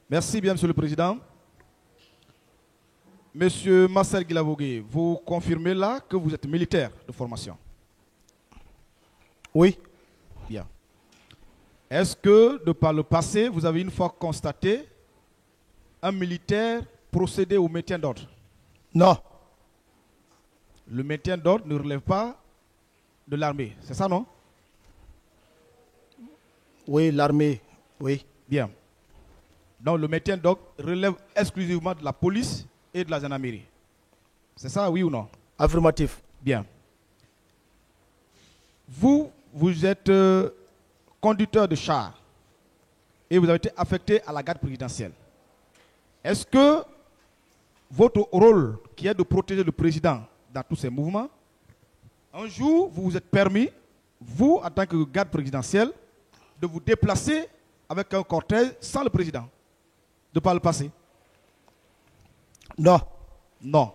Merci bien, Monsieur le Président. Monsieur Marcel Guilavogui, vous confirmez là que vous êtes militaire de formation? Oui. Bien. Est-ce que, de par le passé, vous avez une fois constaté un militaire procéder au maintien d'ordre? Non. Le maintien d'ordre ne relève pas de l'armée, c'est ça, non? Oui, l'armée, oui. Bien. Donc le maintien d'ordre relève exclusivement de la police et de la gendarmerie. C'est ça, oui ou non? Affirmatif. Bien. Vous êtes conducteur de char et vous avez été affecté à la garde présidentielle. Est-ce que votre rôle, qui est de protéger le président dans tous ces mouvements, un jour, vous vous êtes permis, vous, en tant que garde présidentielle, de vous déplacer avec un cortège sans le président, de par le passé? Non. Non.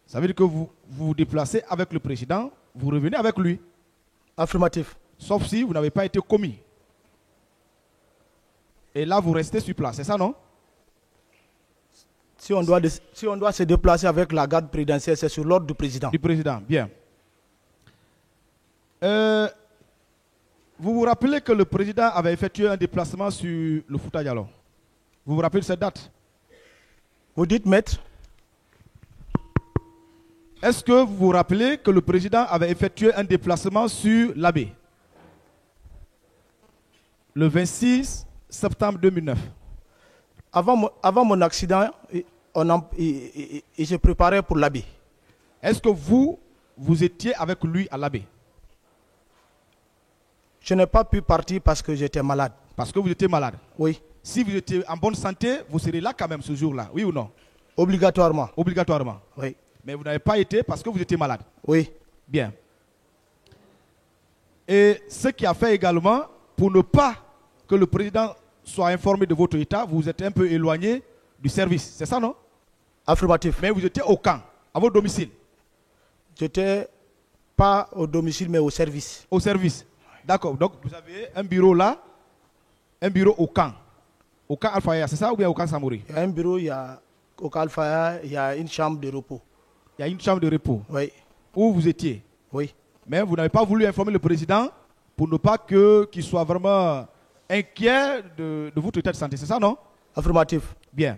Ça veut dire que vous vous déplacez avec le président, vous revenez avec lui. Affirmatif. Sauf si vous n'avez pas été commis. Et là, vous restez sur place, c'est ça, non? Si on doit se déplacer avec la garde présidentielle, c'est sur l'ordre du président. Du président, bien. Vous vous rappelez que le président avait effectué un déplacement sur le Fouta Djallon? Vous vous rappelez de cette date? Vous dites, maître? Est-ce que vous vous rappelez que le président avait effectué un déplacement sur l'Abbé le 26 septembre 2009? Avant mon accident, il se préparait pour l'Abbé. Est-ce que vous étiez avec lui à l'Abbé? Je n'ai pas pu partir parce que j'étais malade. Parce que vous étiez malade? Oui. Si vous étiez en bonne santé, vous serez là quand même ce jour-là, oui ou non? Obligatoirement. Obligatoirement. Oui. Mais vous n'avez pas été parce que vous étiez malade? Oui. Bien. Et ce qui a fait également, pour ne pas que le président soit informé de votre état, vous êtes un peu éloigné du service, c'est ça, non? Affirmatif. Mais vous étiez au camp, à votre domicile? J'étais pas au domicile, mais au service. Au service. D'accord. Donc vous avez un bureau là, un bureau au camp Alfaya, c'est ça, ou bien au camp Samori? Il y a un bureau, au camp Alfaya, il y a une chambre de repos. Il y a une chambre de repos? Oui. Où vous étiez? Oui. Mais vous n'avez pas voulu informer le président pour ne pas qu'il soit vraiment inquiet de votre état de santé, c'est ça, non? Affirmatif. Bien.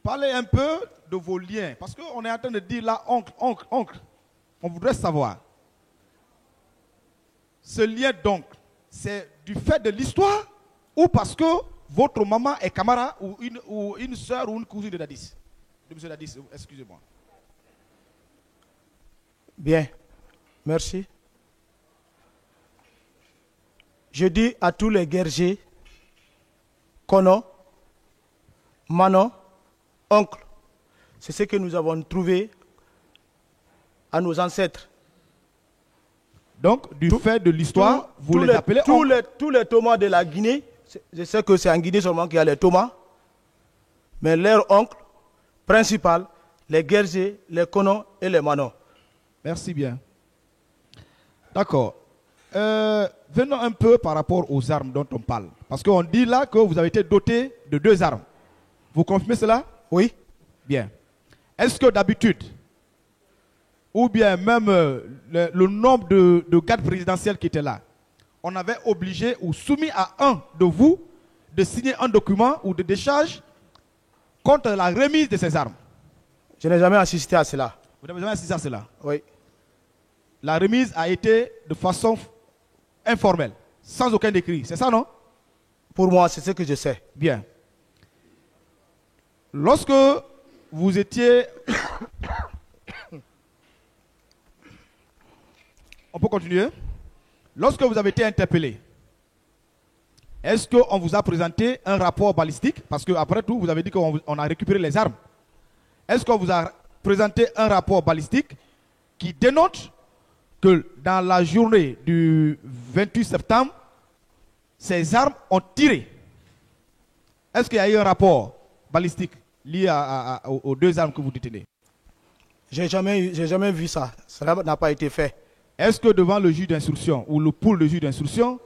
Parlez un peu de vos liens, parce qu'on est en train de dire là, oncle. On voudrait savoir. Ce lien donc, c'est du fait de l'histoire ou parce que votre maman est Camara ou une soeur ou une cousine de Dadis? De M. Dadis, excusez-moi. Bien. Merci. Je dis à tous les guerriers, Kono, Manon, oncle, c'est ce que nous avons trouvé à nos ancêtres. Donc, du fait de l'histoire, vous les appelez oncle? Tous les Thomas de la Guinée, je sais que c'est en Guinée seulement qu'il y a les Thomas, mais leur oncle principal, les guerriers, les Kono et les Manon. Merci bien. D'accord. Venons un peu par rapport aux armes dont on parle. Parce qu'on dit là que vous avez été doté de 2 armes. Vous confirmez cela? Oui. Bien. Est-ce que d'habitude, ou bien même le nombre de gardes présidentiels qui étaient là, on avait obligé ou soumis à un de vous de signer un document ou de décharge contre la remise de ces armes? Je n'ai jamais assisté à cela. Vous n'avez jamais assisté à cela? Oui. La remise a été de façon informelle, sans aucun écrit. C'est ça, non? Pour moi, c'est ce que je sais. Bien. Lorsque vous étiez... On peut continuer? Lorsque vous avez été interpellé, est-ce qu'on vous a présenté un rapport balistique? Parce qu'après tout, vous avez dit qu'on a récupéré les armes. Est-ce qu'on vous a présenté un rapport balistique qui dénote que dans la journée du 28 septembre, ces armes ont tiré? Est-ce qu'il y a eu un rapport balistique lié aux 2 armes que vous détenez? J'ai jamais vu ça. Cela n'a pas été fait. Est-ce que devant le juge d'instruction ou le pool de juge d'instruction,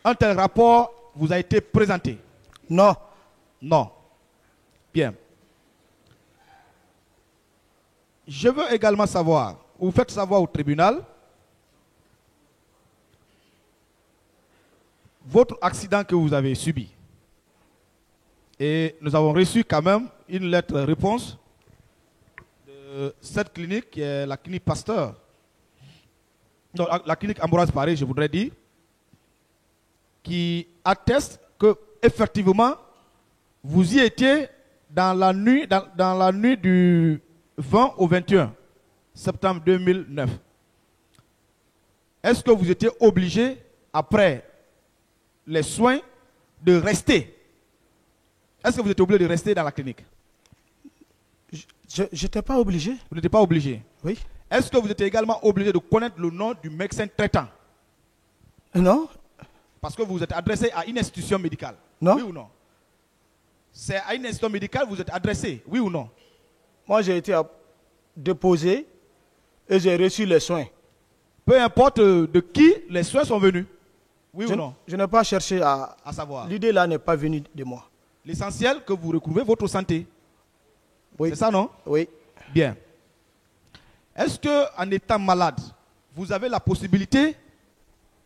un tel rapport vous a été présenté? Non. Non. Bien. Je veux également savoir, vous faites savoir au tribunal, votre accident que vous avez subi. Et nous avons reçu quand même une lettre réponse de cette clinique qui est la clinique Pasteur. Non, la clinique Ambroise Paré, je voudrais dire, qui atteste que effectivement vous y étiez dans la nuit du 20 au 21 septembre 2009. Est-ce que vous étiez obligé, après les soins, de rester? Est-ce que vous étiez obligé de rester dans la clinique? Je n'étais pas obligé. Vous n'étiez pas obligé? Oui. Est-ce que vous étiez également obligé de connaître le nom du médecin traitant? Non. Parce que vous vous êtes adressé à une institution médicale. Non. Oui ou non? C'est à une institution médicale que vous êtes adressé, oui ou non? Moi, j'ai été déposé et j'ai reçu les soins. Peu importe de qui les soins sont venus. Oui ou non? Je n'ai pas cherché à savoir. L'idée là n'est pas venue de moi. L'essentiel que vous recouvrez votre santé. Oui. C'est ça, non? Oui. Bien. Est-ce qu'en étant malade, vous avez la possibilité,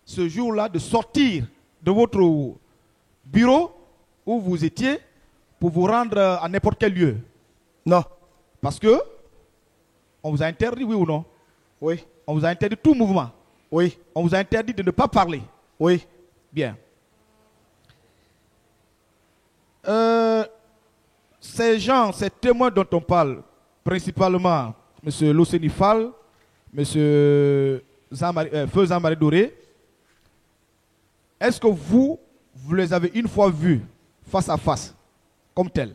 ce jour-là, de sortir de votre bureau où vous étiez pour vous rendre à n'importe quel lieu? Non. Parce que on vous a interdit, oui ou non? Oui. On vous a interdit tout mouvement. Oui. On vous a interdit de ne pas parler. Oui. Bien. Ces gens, ces témoins dont on parle, principalement M. Losenifal, M. Feu Jean-Marie Doré, est-ce que vous les avez une fois vus face à face, comme tel?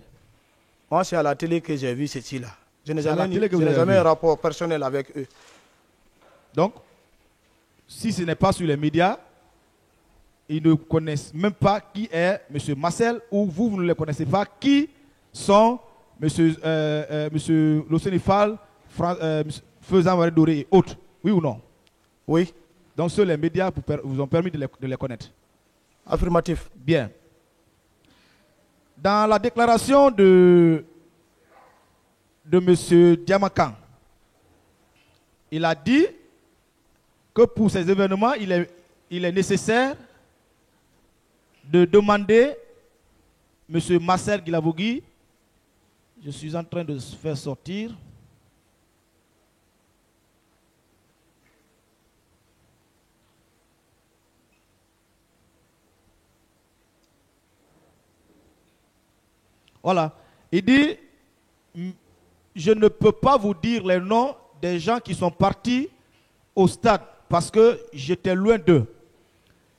Moi, c'est à la télé que j'ai vu ceci-là. Je n'ai C'est à la jamais, télé que vous je n'ai avez jamais vu. un rapport personnel avec eux. Donc, si ce n'est pas sur les médias, ils ne connaissent même pas qui est M. Marcel, ou vous ne les connaissez pas, qui sont M. Losenifal, Feu Jean-Marie Doré et autres. Oui ou non? Oui. Donc, seuls les médias vous ont permis de les connaître. Affirmatif. Bien. Dans la déclaration de M. Diamakan, il a dit que pour ces événements, il est nécessaire de demander M. Marcel Guilavogui. Je suis en train de se faire sortir. Voilà. Il dit, je ne peux pas vous dire les noms des gens qui sont partis au stade parce que j'étais loin d'eux.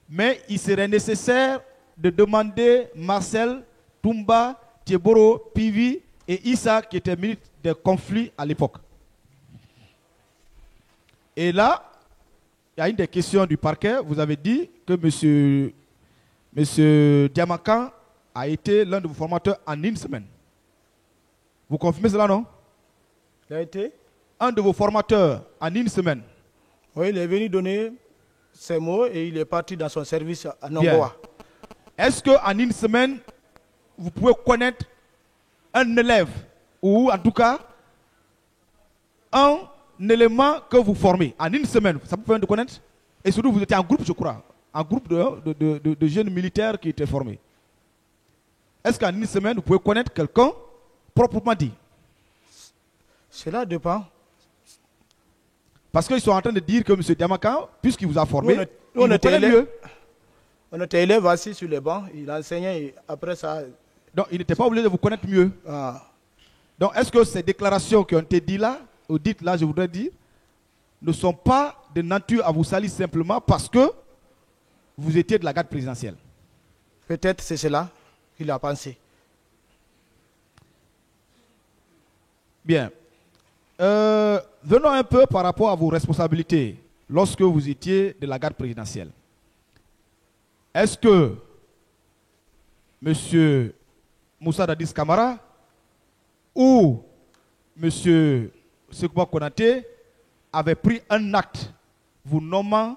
Mais il serait nécessaire de demander Marcel, Toumba, Thieboro, Pivi et Issa qui étaient ministres des conflits à l'époque. Et là, il y a une des questions du parquet. Vous avez dit que M. Diamakan a été l'un de vos formateurs en une semaine. Vous confirmez cela, non? Il a été? Un de vos formateurs en une semaine. Oui, il est venu donner ses mots et il est parti dans son service à Nongoa. Est-ce qu'en une semaine, vous pouvez connaître un élève ou en tout cas un élément que vous formez en une semaine? Ça vous permet de connaître? Et surtout, vous étiez en groupe, je crois. En groupe de jeunes militaires qui étaient formés. Est-ce qu'en une semaine, vous pouvez connaître quelqu'un proprement dit? Cela dépend. Parce qu'ils sont en train de dire que M. Diamakan, puisqu'il vous a formé, on il était connaît mieux. On était élèves assis sur les bancs, il enseignait et après ça... Donc, il n'était pas obligé de vous connaître mieux. Ah. Donc, est-ce que ces déclarations qui ont été dites là, ou dites là, je voudrais dire, ne sont pas de nature à vous salir simplement parce que vous étiez de la garde présidentielle? Peut-être c'est cela qu'il a pensé. Bien. Venons un peu par rapport à vos responsabilités lorsque vous étiez de la garde présidentielle. Est-ce que M. Moussa Dadis Kamara ou M. Sekouba Konaté avait pris un acte vous nommant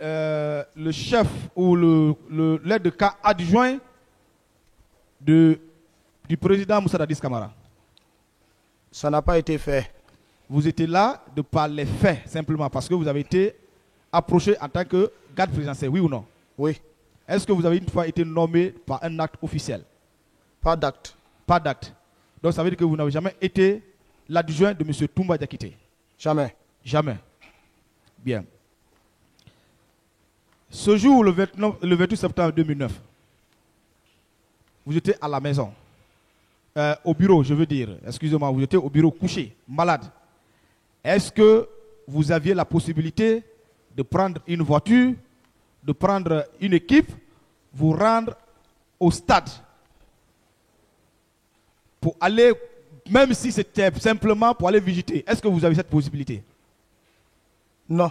le chef ou l'aide de camp adjoint du président Moussa Dadis Camara. Ça n'a pas été fait. Vous étiez là de par les faits, simplement, parce que vous avez été approché en tant que garde présidentiel, oui ou non? Oui. Est-ce que vous avez une fois été nommé par un acte officiel? Pas d'acte. Pas d'acte. Donc ça veut dire que vous n'avez jamais été l'adjoint de M. Toumba Diakité? Jamais. Jamais. Bien. Ce jour, le 28 septembre 2009, vous étiez à la maison, au bureau, je veux dire, excusez-moi, vous étiez au bureau couché, malade. Est-ce que vous aviez la possibilité de prendre une voiture, de prendre une équipe, vous rendre au stade pour aller, même si c'était simplement pour aller visiter? Est-ce que vous avez cette possibilité? Non.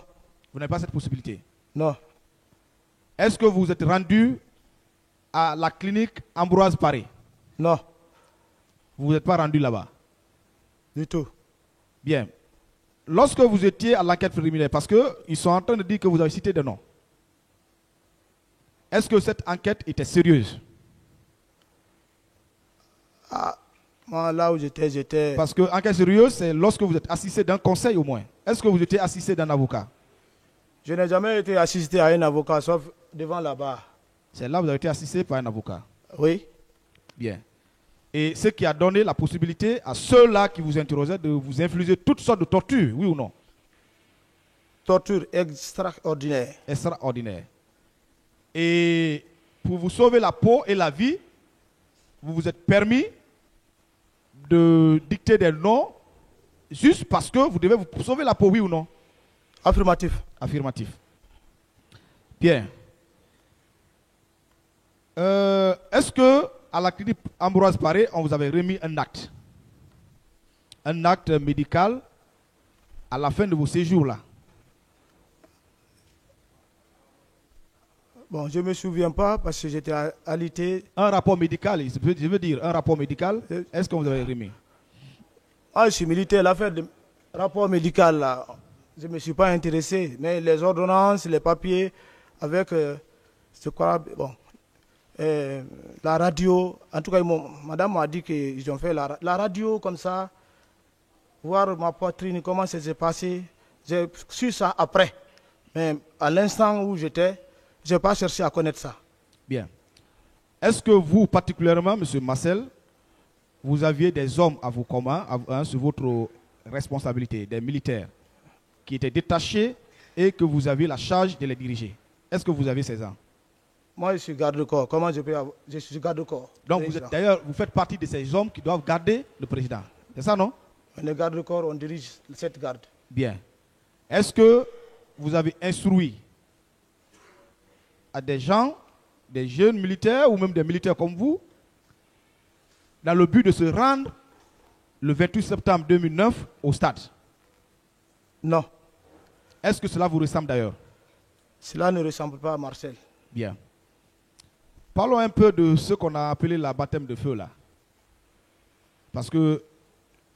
Vous n'avez pas cette possibilité? Non. Est-ce que vous êtes rendu à la clinique Ambroise Paré? Non. Vous n'êtes pas rendu là-bas? Du tout. Bien. Lorsque vous étiez à l'enquête préliminaire, parce qu'ils sont en train de dire que vous avez cité des noms, est-ce que cette enquête était sérieuse? Ah, moi, là où j'étais... Parce que enquête sérieuse, c'est lorsque vous êtes assisté d'un conseil au moins. Est-ce que vous étiez assisté d'un avocat? Je n'ai jamais été assisté à un avocat, sauf devant là-bas. C'est là que vous avez été assisté par un avocat? Oui. Bien. Et ce qui a donné la possibilité à ceux-là qui vous interrogeaient de vous infliger toutes sortes de tortures, oui ou non? Torture extraordinaire. Extraordinaire. Et pour vous sauver la peau et la vie, vous vous êtes permis de dicter des noms juste parce que vous devez vous sauver la peau, oui ou non? Affirmatif. Affirmatif. Bien. Est-ce que à la clinique Ambroise Paré, on vous avait remis un acte? Un acte médical à la fin de vos séjours là? Bon, je ne me souviens pas parce que j'étais alité. Un rapport médical, je veux dire, un rapport médical, est-ce qu'on vous avait remis? Ah, je suis militaire, l'affaire de rapport médical là, je ne me suis pas intéressé. Mais les ordonnances, les papiers, avec, c'est quoi, bon, la radio, en tout cas, madame m'a dit qu'ils ont fait la radio comme ça, voir ma poitrine, comment ça s'est passé. J'ai su ça après. Mais à l'instant où j'étais, je n'ai pas cherché à connaître ça. Bien. Est-ce que vous, particulièrement, M. Marcel, vous aviez des hommes à vos commandes, sur votre responsabilité, des militaires, qui étaient détachés et que vous aviez la charge de les diriger? Est-ce que vous avez ces hommes? Moi, je suis garde-corps. Comment je peux avoir... Je suis garde-corps. Donc, d'ailleurs, vous faites partie de ces hommes qui doivent garder le président. C'est ça, non? Le garde-corps, on dirige cette garde. Bien. Est-ce que vous avez instruit à des gens, des jeunes militaires ou même des militaires comme vous, dans le but de se rendre le 28 septembre 2009 au stade? Non. Est-ce que cela vous ressemble d'ailleurs? Cela ne ressemble pas à Marcel. Bien. Parlons un peu de ce qu'on a appelé la baptême de feu là. Parce que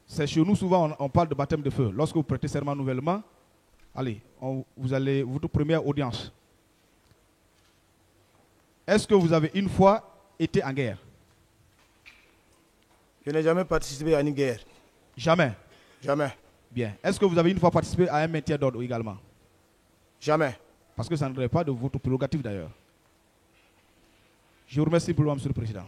c'est chez nous souvent on parle de baptême de feu. Lorsque vous prêtez serment nouvellement, allez, vous allez, votre première audience. Est-ce que vous avez une fois été en guerre? Je n'ai jamais participé à une guerre. Jamais? Jamais. Bien. Est-ce que vous avez une fois participé à un maintien d'ordre également? Jamais. Parce que ça ne relève pas de votre prérogative d'ailleurs. Je vous remercie pour Monsieur le Président.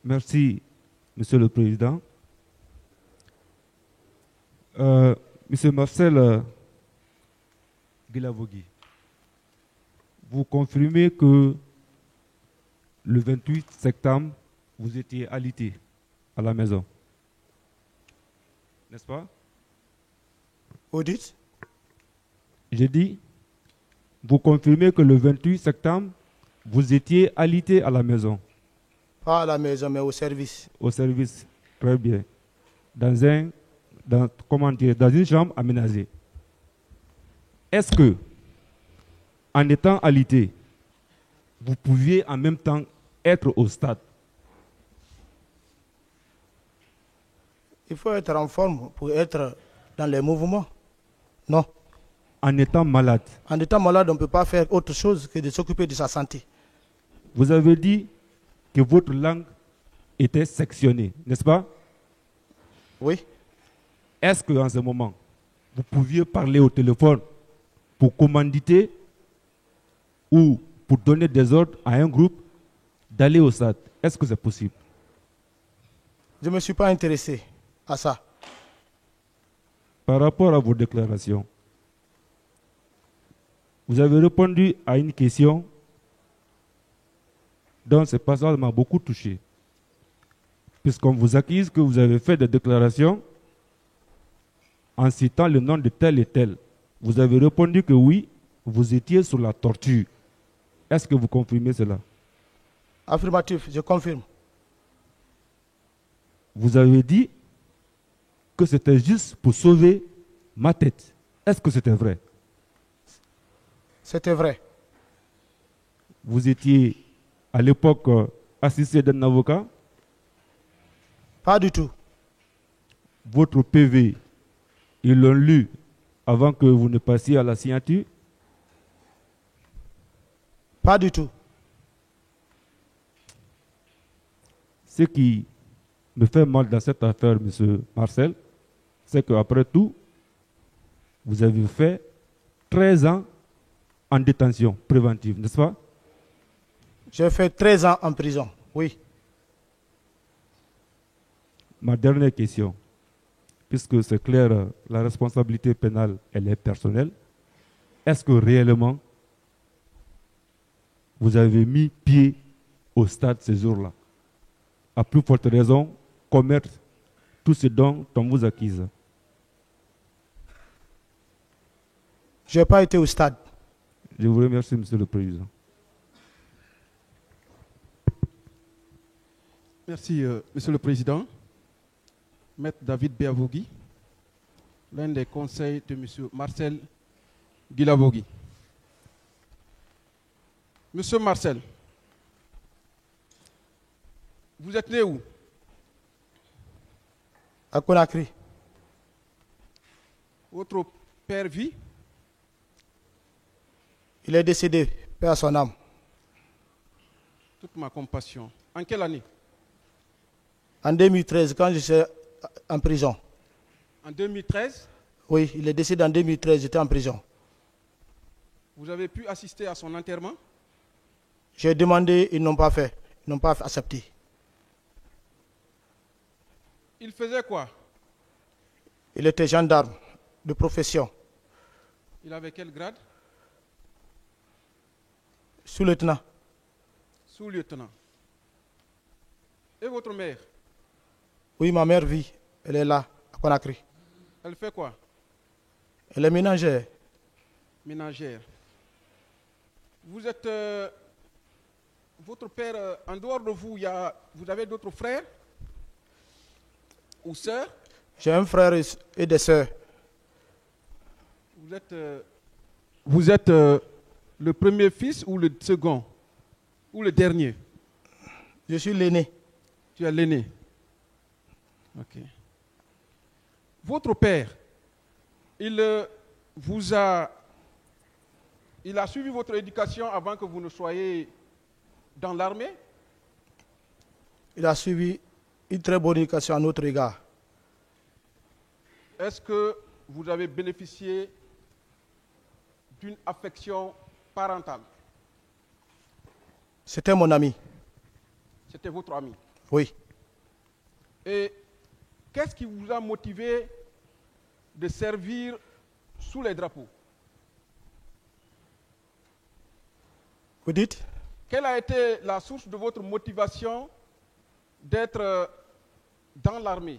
Merci, Monsieur le Président. Monsieur Marcel Guilavogui, vous confirmez que le 28 septembre, vous étiez alité à la maison, n'est-ce pas? Vous dites? J'ai dit, vous confirmez que le 28 septembre, vous étiez alité à la maison? Pas à la maison, mais au service. Au service, très bien. Dans une chambre aménagée. Est-ce que, en étant alité, vous pouviez en même temps être au stade? Il faut être en forme pour être dans les mouvements. Non. En étant malade, En étant malade, on ne peut pas faire autre chose que de s'occuper de sa santé. vous avez dit que votre langue était sectionnée, n'est-ce pas? Oui. Est-ce qu'en ce moment, vous pouviez parler au téléphone pour commanditer ou pour donner des ordres à un groupe d'aller au stade? Est-ce que c'est possible? Je ne me suis pas intéressé à ça. Par rapport à vos déclarations, vous avez répondu à une question dont ce passage m'a beaucoup touché. Puisqu'on vous accuse que vous avez fait des déclarations en citant le nom de tel et tel. Vous avez répondu que oui, vous étiez sur la torture. Est-ce que vous confirmez cela? Affirmatif, je confirme. Vous avez dit que c'était juste pour sauver ma tête. Est-ce que c'était vrai? C'était vrai. Vous étiez à l'époque assisté d'un avocat. Pas du tout. Votre PV, ils l'ont lu avant que vous ne passiez à la signature. Pas du tout. Ce qui me fait mal dans cette affaire, M. Marcel, c'est qu'après tout, vous avez fait 13 ans en détention préventive, n'est-ce pas? J'ai fait 13 ans en prison, oui. Ma dernière question, puisque c'est clair, la responsabilité pénale, elle est personnelle. Est-ce que réellement, vous avez mis pied au stade ces jours-là? À plus forte raison, commettre tout ce dont on vous accuse. Je n'ai pas été au stade. Je vous remercie, Monsieur le Président. Merci, Monsieur le Président. Maître David Beavogui, l'un des conseils de Monsieur Marcel Guilavogui. Monsieur Marcel, vous êtes né où? À Conakry. Votre père vit? Il est décédé, paix à son âme. Toute ma compassion. En quelle année? En 2013, quand j'étais en prison. En 2013? Oui, il est décédé en 2013, j'étais en prison. Vous avez pu assister à son enterrement? J'ai demandé, ils n'ont pas fait. Ils n'ont pas accepté. Il faisait quoi? Il était gendarme de profession. Il avait quel grade? Sous-lieutenant. Sous-lieutenant. Et votre mère? Oui, ma mère vit. Elle est là, à Conakry. Elle fait quoi? Elle est ménagère. Ménagère. Vous êtes... votre père, en dehors de vous, vous avez d'autres frères ou sœurs? J'ai un frère et des sœurs. Vous êtes le premier fils ou le second? Ou le dernier? Je suis l'aîné. Tu es l'aîné. Ok. Votre père, il a suivi votre éducation avant que vous ne soyez dans l'armée? Il a suivi une très bonne éducation à notre égard. Est-ce que vous avez bénéficié d'une affection parentale? C'était mon ami. C'était votre ami? Oui. Et qu'est-ce qui vous a motivé de servir sous les drapeaux? Vous dites? Quelle a été la source de votre motivation d'être dans l'armée?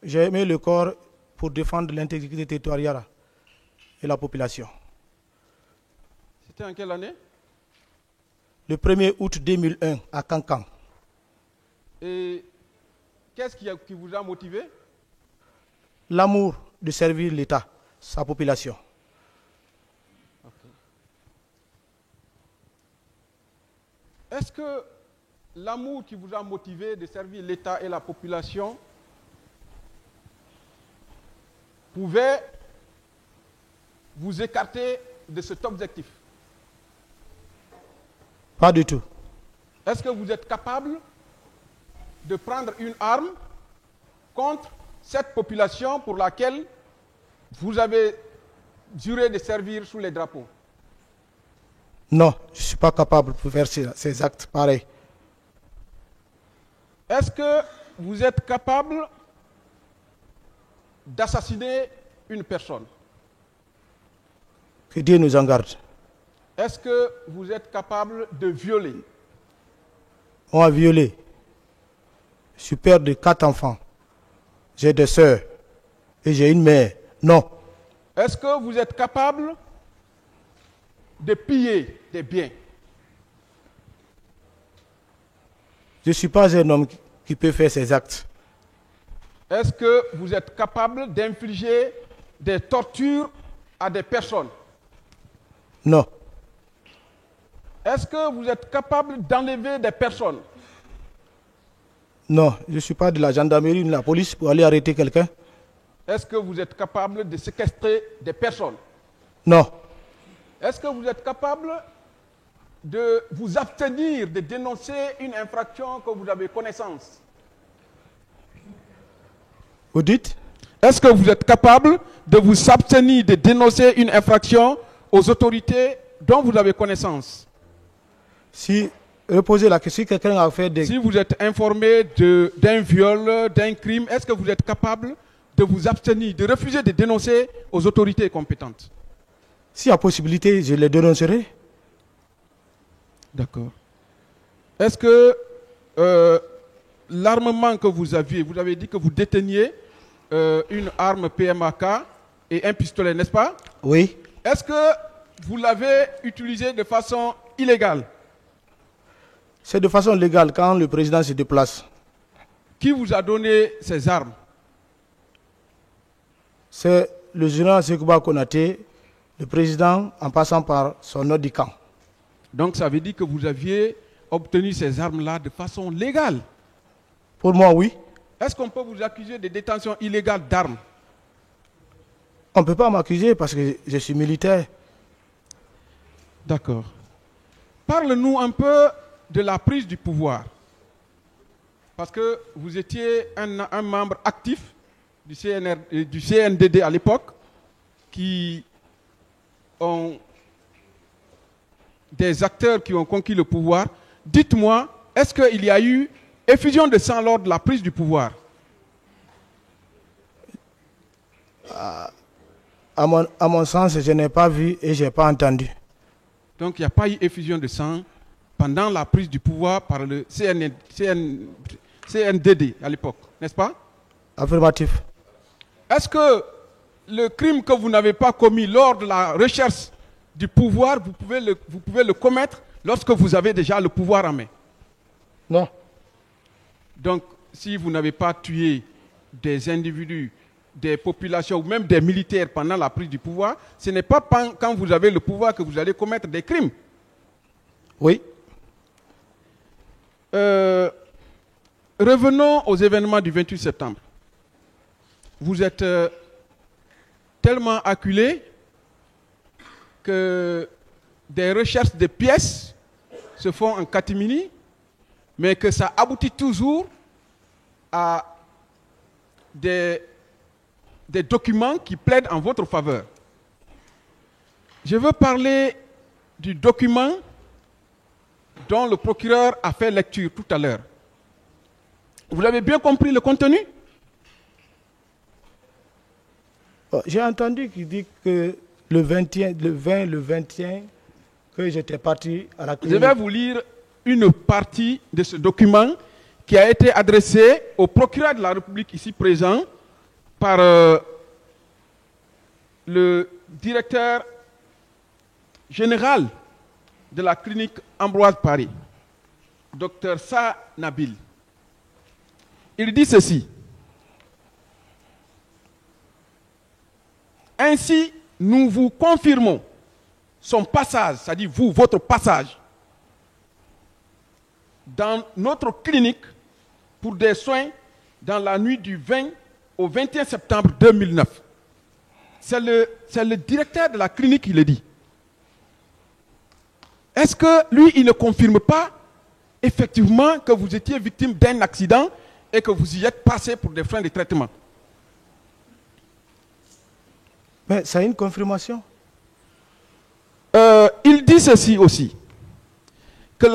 J'ai aimé le corps pour défendre l'intégrité territoriale et la population. C'était en quelle année? Le 1er août 2001 à Cancan. Et qu'est-ce qui vous a motivé? L'amour de servir l'État, sa population. Okay. Est-ce que l'amour qui vous a motivé de servir l'État et la population pouvez vous écarter de cet objectif? Pas du tout. Est-ce que vous êtes capable de prendre une arme contre cette population pour laquelle vous avez juré de servir sous les drapeaux? Non, je ne suis pas capable de faire ces actes pareils. Est-ce que vous êtes capable d'assassiner une personne? Que Dieu nous en garde. Est-ce que vous êtes capable de violer? On a violé. Je suis père de 4 enfants. J'ai des sœurs. Et j'ai une mère. Non. Est-ce que vous êtes capable de piller des biens? Je ne suis pas un homme qui peut faire ces actes. Est-ce que vous êtes capable d'infliger des tortures à des personnes? Non. Est-ce que vous êtes capable d'enlever des personnes? Non, je ne suis pas de la gendarmerie ni de la police pour aller arrêter quelqu'un. Est-ce que vous êtes capable de séquestrer des personnes? Non. Est-ce que vous êtes capable de vous abstenir de dénoncer une infraction que vous avez connaissance? Vous dites? Est-ce que vous êtes capable de vous abstenir de dénoncer une infraction aux autorités dont vous avez connaissance? Si, reposez la question, si quelqu'un a fait des... Si vous êtes informé d'un viol, d'un crime, est-ce que vous êtes capable de vous abstenir, de refuser de dénoncer aux autorités compétentes? S'il y a possibilité, je les dénoncerai. D'accord. Est-ce que l'armement que vous aviez, vous avez dit que vous déteniez une arme PMAK et un pistolet, n'est-ce pas? Oui. Est-ce que vous l'avez utilisé de façon illégale? C'est de façon légale quand le président se déplace. Qui vous a donné ces armes? C'est le général Sekouba Konaté, le président, en passant par son ordre du camp. Donc ça veut dire que vous aviez obtenu ces armes-là de façon légale? Pour moi, oui. Est-ce qu'on peut vous accuser de détention illégale d'armes? On ne peut pas m'accuser parce que je suis militaire. D'accord. Parle-nous un peu de la prise du pouvoir. Parce que vous étiez un membre actif du CNDD à l'époque, qui ont des acteurs qui ont conquis le pouvoir. Dites-moi, est-ce qu'il y a eu effusion de sang lors de la prise du pouvoir? À mon sens, je n'ai pas vu et je n'ai pas entendu. Donc il n'y a pas eu effusion de sang pendant la prise du pouvoir par le CNDD à l'époque, n'est-ce pas? Affirmatif. Est-ce que le crime que vous n'avez pas commis lors de la recherche du pouvoir, vous pouvez le commettre lorsque vous avez déjà le pouvoir en main? Non. Donc, si vous n'avez pas tué des individus, des populations ou même des militaires pendant la prise du pouvoir, ce n'est pas quand vous avez le pouvoir que vous allez commettre des crimes. Oui. Revenons aux événements du 28 septembre. Vous êtes tellement acculé que des recherches de pièces se font en catimini, mais que ça aboutit toujours à des documents qui plaident en votre faveur. Je veux parler du document dont le procureur a fait lecture tout à l'heure. Vous avez bien compris le contenu? J'ai entendu qu'il dit que le 21, que j'étais parti à la clinique. Je vais vous lire une partie de ce document qui a été adressé au procureur de la République ici présent par le directeur général de la clinique Ambroise Paré, Dr Sa Nabil. Il dit ceci: ainsi, nous vous confirmons son passage, c'est-à-dire vous, votre passage, dans notre clinique pour des soins dans la nuit du 20 au 21 septembre 2009. c'est le directeur de la clinique qui le dit. Est-ce que lui, il ne confirme pas effectivement que vous étiez victime d'un accident et que vous y êtes passé pour des freins de traitement? Mais c'est une confirmation. Il dit ceci aussi, que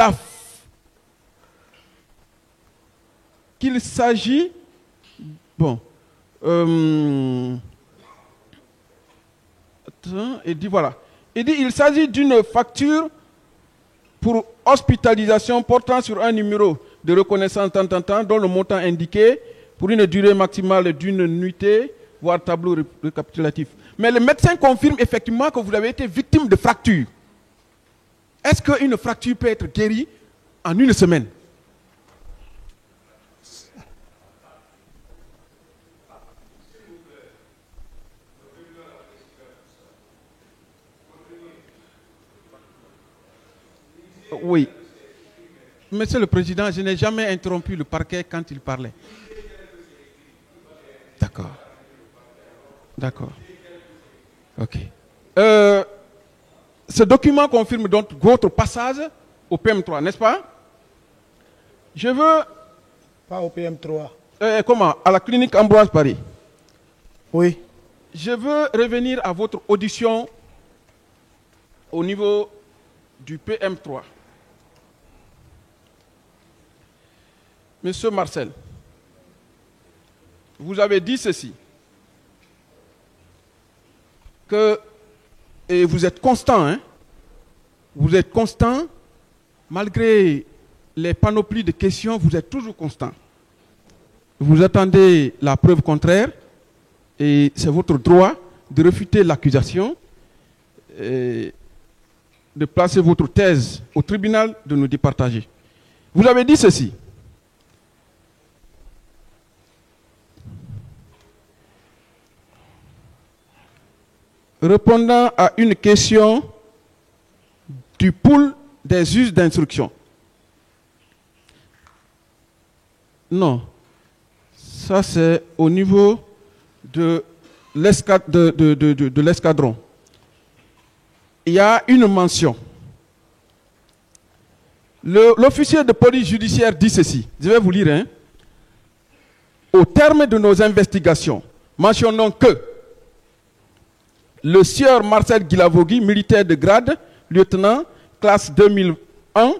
qu'il s'agit, bon, il dit voilà, il s'agit d'une facture pour hospitalisation portant sur un numéro de reconnaissance dont le montant indiqué pour une durée maximale d'une nuitée, voire tableau récapitulatif. Mais le médecin confirme effectivement que vous avez été victime de fracture. Est-ce qu'une fracture peut être guérie en une semaine? Oui. Monsieur le Président, je n'ai jamais interrompu le parquet quand il parlait. D'accord. D'accord. Ok. Ce document confirme donc votre passage au PM3, n'est-ce pas? Je veux... Pas au PM3. Comment? À la clinique Ambroise Paris. Oui. Je veux revenir à votre audition au niveau du PM3. Monsieur Marcel, vous avez dit ceci, que, et vous êtes constant, hein, vous êtes constant, malgré les panoplies de questions, vous êtes toujours constant. Vous attendez la preuve contraire, et c'est votre droit de refuter l'accusation, et de placer votre thèse au tribunal, de nous départager. Vous avez dit ceci. Répondant à une question du pool des juges d'instruction. Non, ça c'est au niveau de l'escadron. Il y a une mention. L'officier de police judiciaire dit ceci, je vais vous lire. Hein. Au terme de nos investigations, mentionnons que le sieur Marcel Guilavogui, militaire de grade, lieutenant, classe 2001,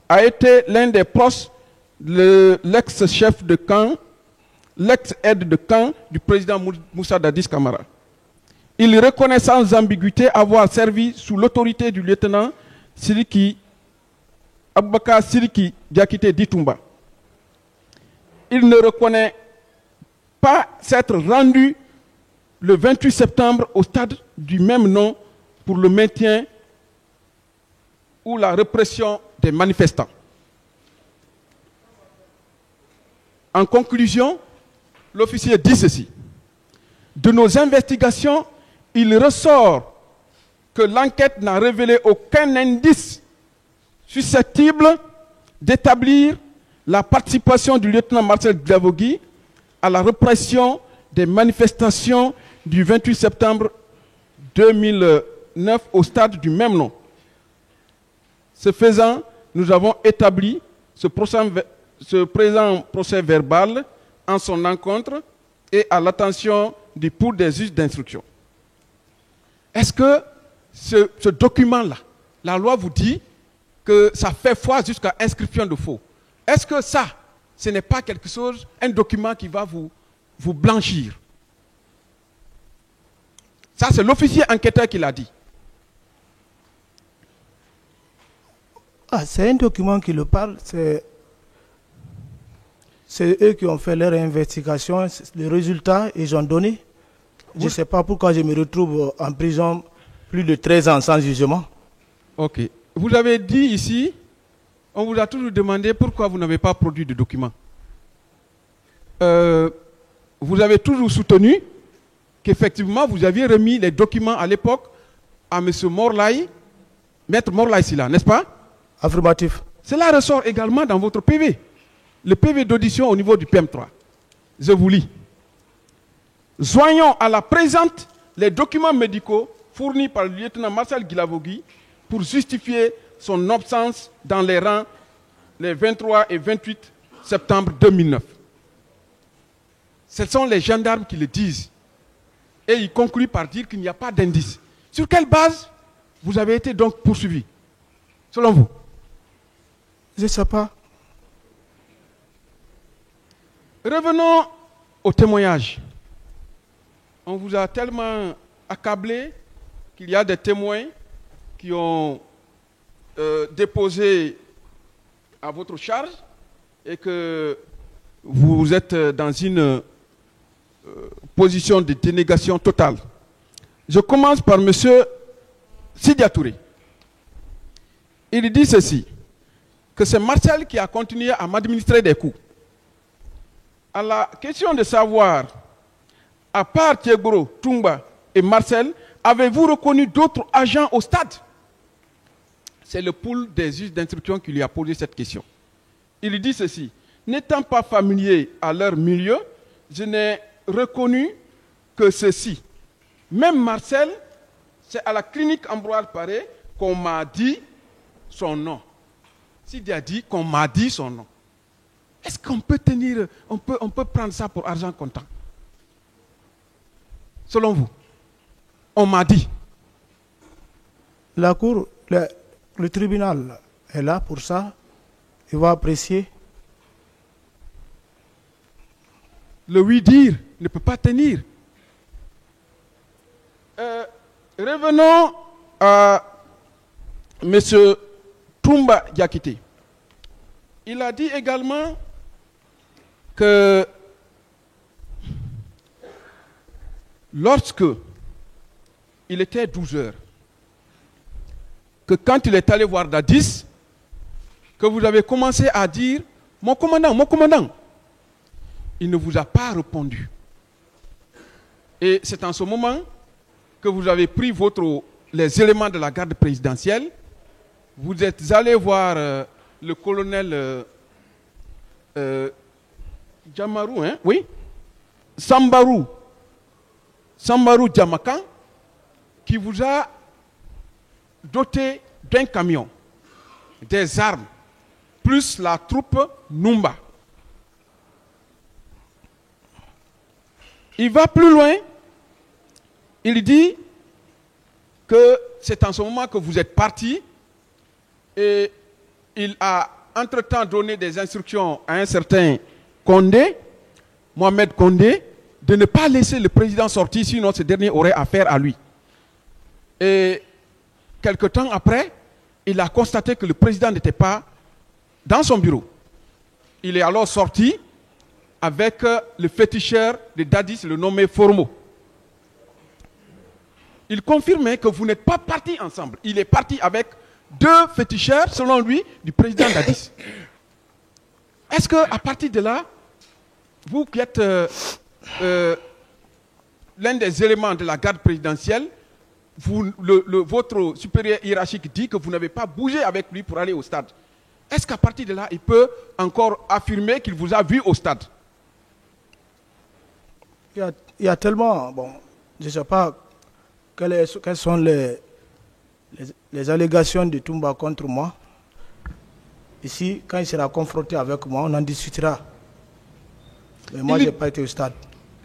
a été l'un des proches de l'ex-chef de camp, l'ex-aide de camp du président Moussa Dadis Camara. Il reconnaît sans ambiguïté avoir servi sous l'autorité du lieutenant Abubakar Siriki Diakité Ditumba. Il ne reconnaît pas s'être rendu le 28 septembre au stade du même nom pour le maintien ou la répression des manifestants. En conclusion, l'officier dit ceci. De nos investigations, il ressort que l'enquête n'a révélé aucun indice susceptible d'établir la participation du lieutenant Marcel Guilavogui à la répression des manifestations du 28 septembre 2009 au stade du même nom. Ce faisant, nous avons établi ce présent procès verbal en son encontre et à l'attention du pool des juges d'instruction. Est-ce que ce document-là, la loi vous dit que ça fait foi jusqu'à inscription de faux? Est-ce que ça, ce n'est pas quelque chose, un document qui va vous blanchir? Ça, c'est l'officier enquêteur qui l'a dit. Ah, c'est un document qui le parle. C'est eux qui ont fait leur investigation. Les résultats, ils ont donné. Je ne sais pas pourquoi je me retrouve en prison plus de 13 ans sans jugement. Ok. Vous avez dit ici, on vous a toujours demandé pourquoi vous n'avez pas produit de documents. Vous avez toujours soutenu qu'effectivement, vous aviez remis les documents à l'époque à M. Morlaï, Maître Morlaï Silla, n'est-ce pas? Affirmatif. Cela ressort également dans votre PV. Le PV d'audition au niveau du PM3. Je vous lis. Joignons à la présente les documents médicaux fournis par le lieutenant Marcel Guilavogui pour justifier son absence dans les rangs les 23 et 28 septembre 2009. Ce sont les gendarmes qui le disent. Et ils concluent par dire qu'il n'y a pas d'indice. Sur quelle base vous avez été donc poursuivi, selon vous? Je ne sais pas. Revenons au témoignage. On vous a tellement accablé qu'il y a des témoins qui ont déposé à votre charge et que vous êtes dans une position de dénégation totale. Je commence par M. Sidia Touré. Il dit ceci, que c'est Marcel qui a continué à m'administrer des coups. À la question de savoir, à part Thiebro, Toumba et Marcel, avez-vous reconnu d'autres agents au stade? C'est le pool des juges d'instruction qui lui a posé cette question. Il dit ceci, n'étant pas familier à leur milieu, je n'ai reconnu que ceci. Même Marcel, c'est à la clinique Ambroise Paré qu'on m'a dit son nom. S'il a dit qu'on m'a dit son nom. Est-ce qu'on peut tenir, on peut prendre ça pour argent comptant? Selon vous, on m'a dit. La cour, le tribunal est là pour ça. Il va apprécier. Le oui-dire ne peut pas tenir. Revenons à M. Toumba Diakité. Il a dit également que lorsque il était 12 heures, que quand il est allé voir Dadis, que vous avez commencé à dire « Mon commandant », il ne vous a pas répondu. Et c'est en ce moment que vous avez pris les éléments de la garde présidentielle, vous êtes allé voir le colonel Djamarou, hein? Oui, Sambarou Djamakan, qui vous a doté d'un camion, des armes, plus la troupe Numba. Il va plus loin, il dit que c'est en ce moment que vous êtes parti et il a entre-temps donné des instructions à un certain Condé, Mohamed Condé, de ne pas laisser le président sortir, sinon ce dernier aurait affaire à lui. Et quelque temps après, il a constaté que le président n'était pas dans son bureau. Il est alors sorti avec le féticheur de Dadis, le nommé Formo. Il confirmait que vous n'êtes pas partis ensemble. Il est parti avec 2 féticheurs, selon lui, du président Dadis. Est-ce qu'à partir de là, vous qui êtes l'un des éléments de la garde présidentielle, votre supérieur hiérarchique dit que vous n'avez pas bougé avec lui pour aller au stade. Est-ce qu'à partir de là, il peut encore affirmer qu'il vous a vu au stade? Il y a tellement, bon, je ne sais pas quelles sont les allégations de Toumba contre moi. Ici, quand il sera confronté avec moi, on en discutera. Mais moi, je n'ai pas été au stade.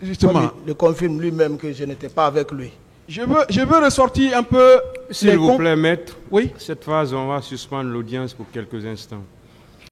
Justement. Il confirme lui-même que je n'étais pas avec lui. Je veux ressortir un peu... S'il vous plaît, maître. Oui. Cette phase, on va suspendre l'audience pour quelques instants.